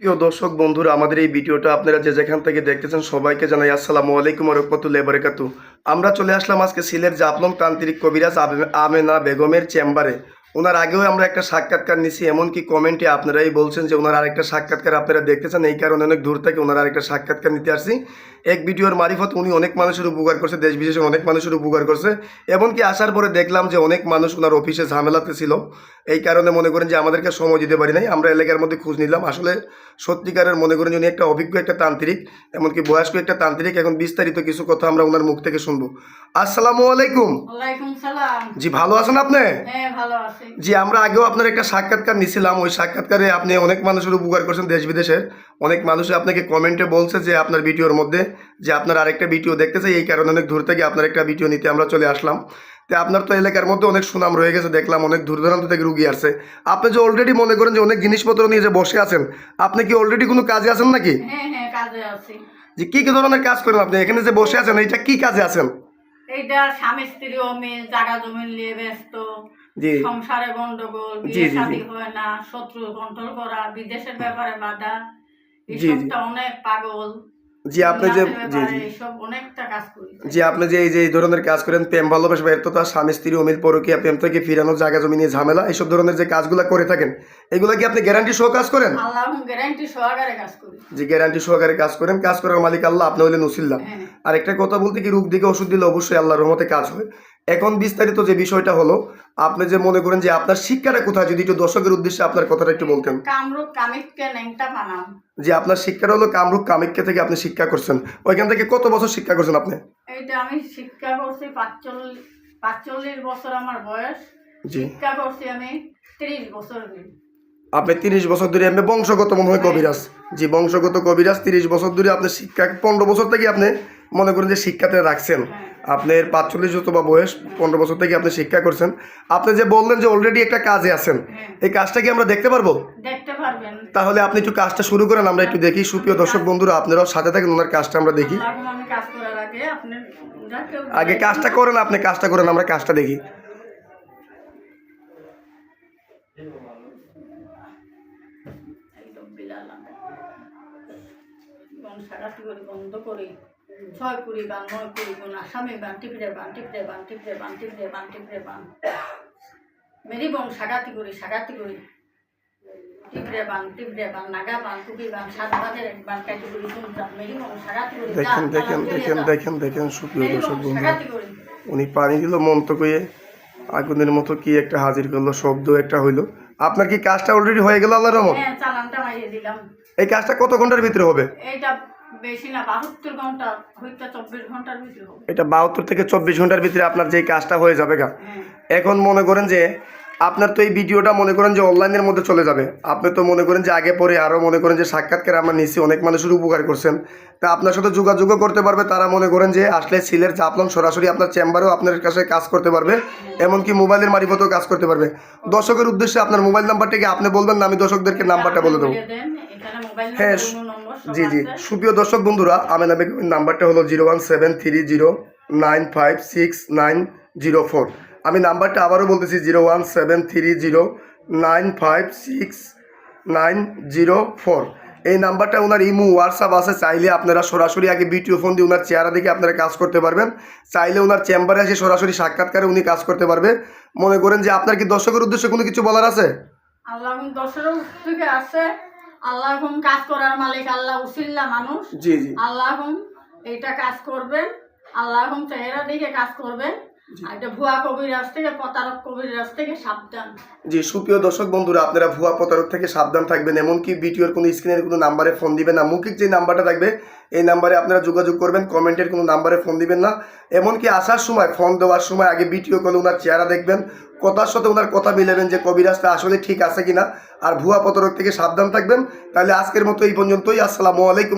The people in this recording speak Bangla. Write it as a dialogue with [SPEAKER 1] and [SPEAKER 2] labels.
[SPEAKER 1] প্রিয় দর্শক বন্ধুরা, আমাদের এই ভিডিওটা আপনারা যে যেখান থেকে দেখতেছেন সবাইকে জানাই আসসালামু আলাইকুম ওয়া রাহমাতুল্লাহি ওয়া বারাকাতুহু। আমরা চলে আসলাম আজকে সিলেট জাফলং তান্ত্রিক কবিরাজ আমেনা বেগমের চেম্বারে। ওনার আগেও আমরা একটা সাক্ষাৎকার নিছি, এমনকি কমেন্টে আপনারাই বলছেন যে ওনার আরেকটা সাক্ষাৎকার আপনারা দেখতেছেন, এই কারণে অনেক দূর থেকে ওনার আরেকটা সাক্ষাৎকার নিতে আসছি। এক ভিডিওর মারিফত উনি অনেক মানুষের উপকার করছে, দেশ বিদেশের অনেক মানুষের উপকার করছে। এমনকি আসার পরে দেখলাম যে অনেক মানুষ ওনার অফিসে ঝামেলাতে ছিল, এই কারণে মনে করেন যে আমাদেরকে সময় দিতে পারি নাই। আমরা এলাকার মধ্যে খোঁজ নিলাম, আসলে সত্যিকারের মনে করেন উনি একটা অভিজ্ঞ একটা তান্ত্রিক, এমনকি বয়স্ক একটা তান্ত্রিক। এখন বিস্তারিত কিছু কথা আমরা ওনার মুখ থেকে শুনবো। আসসালামু আলাইকুম।
[SPEAKER 2] ওয়ালাইকুম সালাম।
[SPEAKER 1] জি, ভালো আছেন আপনি?
[SPEAKER 2] হ্যাঁ, ভালো আছি।
[SPEAKER 1] জি, আমরা আগেও আপনার একটা সাক্ষাৎকার নিছিলাম। ওই সাক্ষাৎকারে আপনি অনেক মানুষের উপকার করছেন, দেশ বিদেশের অনেক মানুষ আপনাকে কমেন্টে বলছে যে আপনার ভিডিওর মধ্যে যে আপনার আরেকটা ভিডিও দেখতেছে, এই কারণে অনেক দূর থেকে আপনার একটা ভিডিও নিতে আমরা চলে আসলাম। তো আপনার তো এলাকার মধ্যে অনেক সুনাম রয়ে গেছে, দেখলাম অনেক দূর দূরান্ত থেকে রুগী আসছে। আপনি যে অলরেডি মনে করেন যে অনেক জিনিসপত্র নিয়ে যে বসে আছেন, আপনি কি অলরেডি কোনো কাজে আছেন নাকি?
[SPEAKER 2] হ্যাঁ হ্যাঁ, কাজে আছি।
[SPEAKER 1] যে কি কি ধরনের কাজ করেন আপনি এখানে যে বসে আছেন, এইটা কি কাজে আছেন?
[SPEAKER 2] এইটা স্বামী স্ত্রী অমিল, জায়গা জমি নিয়ে ব্যস্ত,
[SPEAKER 1] জি
[SPEAKER 2] সংসারে গন্ডগোল,
[SPEAKER 1] জি
[SPEAKER 2] বিয়ে
[SPEAKER 1] জি জি
[SPEAKER 2] শাদী হয় না, শত্রু কন্ট্রোল করা, বিদেশের ব্যাপারে বাধা,
[SPEAKER 1] জি জি
[SPEAKER 2] এইসবটা অনেক পাগল।
[SPEAKER 1] জি আপনি যে
[SPEAKER 2] দুনিয়াতে
[SPEAKER 1] জি
[SPEAKER 2] ব্যাপারে
[SPEAKER 1] জি
[SPEAKER 2] এইসব অনেকটা কাজ করি।
[SPEAKER 1] জি আপনি যে এই ধরনের কাজ করেন, প্রেম ভালোবাসা ব্যর্থতা, স্বামী স্ত্রী অমিল, পরকীয়া, প্রেম থেকে ফিরানো, জায়গা জমি নিয়ে ঝামেলা, এইসব ধরনের যে কাজগুলো করে থাকেন, এগুলো কি আপনি গ্যারান্টি সহ কাজ করেন?
[SPEAKER 2] আল্লাহ গ্যারান্টি সহকারে কাজ করি।
[SPEAKER 1] যে গ্যারান্টি সহকারে কাজ করেন, কাজ করার মালিক আল্লাহ, আপনি হইলেন উসিল্লা।
[SPEAKER 2] হ্যাঁ
[SPEAKER 1] আর একটা কথা বলতে কি, রোগ দিকে ওষুধ দিলে অবশ্যই আল্লাহর রহমতে কাজ হয়। এখন বিস্তারিত যে বিষয়টা হলো, আপনি যে মনে করেন যে আপনার শিক্ষাটা কোথায়, যদি একটু দর্শকের উদ্দেশ্যে আপনার কথাটা একটু বলতেন।
[SPEAKER 2] কামরূপ কামিককে ন্যাংটা বানাম।
[SPEAKER 1] যে আপনার শিক্ষাটা হলো কামরূপ কামাখ্যা থেকে আপনি শিক্ষা করছেন, ওইখান থেকে কত বছর শিক্ষা করছেন আপনি?
[SPEAKER 2] এইটা আমি শিক্ষা করছি 45 বছর আমার বয়স।
[SPEAKER 1] জি,
[SPEAKER 2] শিক্ষা করছি আমি 30 বছর ধরে।
[SPEAKER 1] আপনি 30 বছর ধরে আপনি বংশগত মনে হয় কবিরাজ। জি, বংশগত কবিরাজ। 30 বছর ধরে আপনি শিক্ষা, 15 বছর থেকে আপনি মনে করেন যে শিক্ষাতে রাখছেন।
[SPEAKER 2] হ্যাঁ
[SPEAKER 1] আপনার 45 যত বা বয়স, 15 বছর থেকে আপনি শিক্ষা করছেন। আপনি যে বললেন যে অলরেডি একটা কাজে আছেন,
[SPEAKER 2] হ্যাঁ,
[SPEAKER 1] এই কাজটা কি আমরা দেখতে পারবো?
[SPEAKER 2] দেখতে পারবেন।
[SPEAKER 1] তাহলে আপনি একটু কাজটা শুরু করেন, আমরা একটু দেখি। সুপ্রিয় দর্শক বন্ধুরা, আপনারাও সাথে থাকেন, ওনার কাজটা আমরা দেখি।
[SPEAKER 2] এখন আমি কাজ করার আগে আপনি
[SPEAKER 1] আগে কাজটা করেন, আপনি কাজটা করেন, আমরা কাজটা দেখি।
[SPEAKER 2] বন্ধ করি, 6 কুড়ি বান, 9 কুড়ি গুণ, আসামি বান, টিপড়ে বান, টিপড়ে বান, টিপড়ে বান, টিপড়ে বান, টিপড়ে বান, মেরি বং সাগাতি করি, সাগাতি করি, টিপড়ে বান, টিপড়ে বান, নাগা বান, কুপি বান, 7 বাজের এক বান, কাটি করি, শুনতাম মেরি বং সাগাতি করি।
[SPEAKER 1] দেখেন দেখেন দেখেন দেখেন দেখেন সুপ্রিয়
[SPEAKER 2] মেরি
[SPEAKER 1] দর্শক
[SPEAKER 2] বং
[SPEAKER 1] বন্ধুরা,
[SPEAKER 2] সাগাতি করি।
[SPEAKER 1] উনি পানি দিল মন্ত্র কয়ে, আগুনের মতো কি একটা হাজির করলো, শব্দ একটা হইলো। আপনার কি কাজটা অলরেডি হয়ে গেল আল্লাহর রহমত?
[SPEAKER 2] হ্যাঁ, চালানটা মারিয়ে দিলাম।
[SPEAKER 1] এই কাজটা কত ঘন্টার ভিতরে হবে?
[SPEAKER 2] এইটা বেশি না, 72 ঘন্টা হইতে 24 ঘন্টার ভিতরে হবে।
[SPEAKER 1] এটা 72 থেকে 24 ঘন্টার ভিতরে আপনার যে কাজটা হয়ে যাবে গা।
[SPEAKER 2] হ্যাঁ
[SPEAKER 1] এখন মনে করেন যে আপনার তো এই ভিডিওটা মনে করেন যে অনলাইনের মধ্যে চলে যাবে। আপনি তো মনে করেন যে আগে পরে আরও মনে করেন যে সাক্ষাৎকার আমরা নিচ্ছি, অনেক মানুষের উপকার করছেন। তা আপনার সাথে যোগাযোগও করতে পারবে তারা, মনে করেন যে আসলে সিলেট জাফলং সরাসরি আপনার চেম্বারেও আপনার কাছে কাজ করতে পারবে, এমনকি মোবাইলের মারিফতেও কাজ করতে পারবে। দর্শকের উদ্দেশ্যে আপনার মোবাইল নাম্বারটাকে আপনি বলবেন না, আমি দর্শকদেরকে নাম্বারটা বলে দেবো।
[SPEAKER 2] এখানে মোবাইল
[SPEAKER 1] হ্যাঁ
[SPEAKER 2] নম্বর সব
[SPEAKER 1] জি জি
[SPEAKER 2] আছে।
[SPEAKER 1] সুপ্রিয় দর্শক বন্ধুরা, আমেনা বেগমের নাম্বারটা হলো 01730956904। আমি নাম্বারটা আবারও বলতেছি, 01730956904। এই নাম্বারটা ওনার ইমো হোয়াটসঅ্যাপ আছে, চাইলে আপনারা সরাসরি আগে ভিডিও ফোন দিয়ে ওনার চেহারা দেখে আপনারা কাজ করতে পারবেন। চাইলে ওনার চেম্বারে এসে সরাসরি সাক্ষাৎকারে উনি কাজ করতে পারবে। মনে করেন যে আপনার কি দর্শকের উদ্দেশ্যে কোনো কিছু বলার আছে?
[SPEAKER 2] আল্লাহ দর্শকের থেকে আছে, আল্লাহ এখন কাজ করার মালিক, আল্লাহ উসিল্লা মানুষ।
[SPEAKER 1] জি জি
[SPEAKER 2] আল্লাহ এখন এইটা কাজ করবেন, আল্লাহ এখন চেহারা দেখে কাজ করবেন। আর এটা ভুয়া কবিরাজ থেকে, প্রতারক কবিরাজ থেকে সাবধান।
[SPEAKER 1] জি সুপ্রিয় দর্শক বন্ধুরা, আপনারা ভুয়া প্রতারক থেকে সাবধান থাকবেন। এমনকি ভিডিওর কোনো স্ক্রিনের কোনো নাম্বারে ফোন দিবেন না, মৌখিক যে নাম্বারটা থাকবে এই নাম্বারে আপনারা যোগাযোগ করবেন, কমেন্টের কোনো নাম্বারে ফোন দিবেন না। এমনকি আসার সময়, ফোন দেওয়ার সময় আগে ভিডিও কলে ওনার চেহারা দেখবেন, কথার সাথে ওনার কথা মিলাবেন যে কবিরাজটা আসলে ঠিক আছে কিনা। আর ভুয়া প্রতারক থেকে সাবধান থাকবেন। তাহলে আজকের মতো এই পর্যন্তই। আসসালামু আলাইকুম।